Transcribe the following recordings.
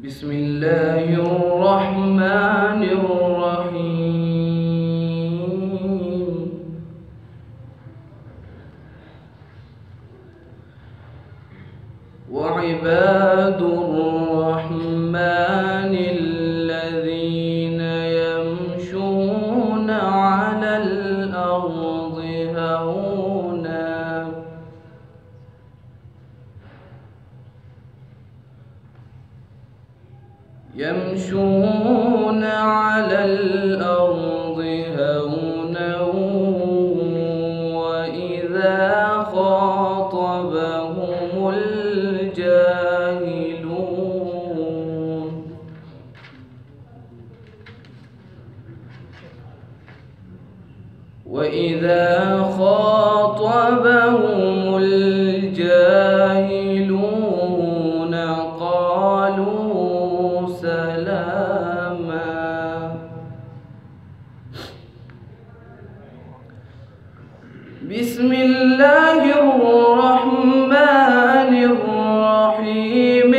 بسم الله الرحمن الرحيم. وعباد الرحمن الذين يمشون على الأرض هونا وإذا خاطبهم الجاهلون قالوا سلاما. بسم الله الرحمن الرحيم.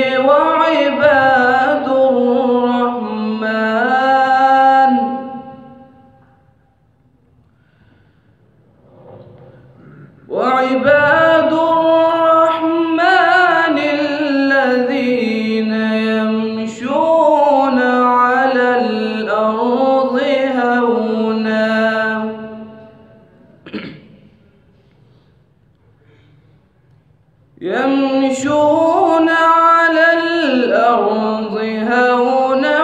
وعباد الرحمن الذين يمشون على الأرض هونا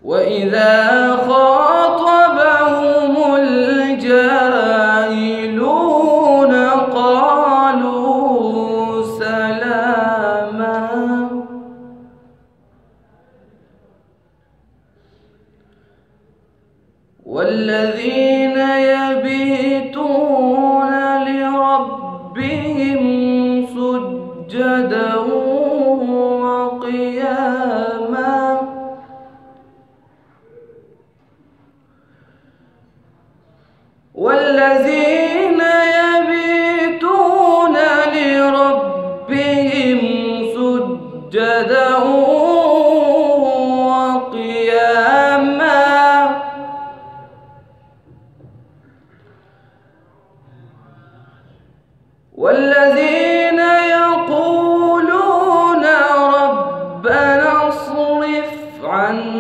وإذا خاطبهم الجاهلون قالوا سلاما. والذين يبيتون لربهم سجدا وقياما والذين يقولون ربنا اصرف عنا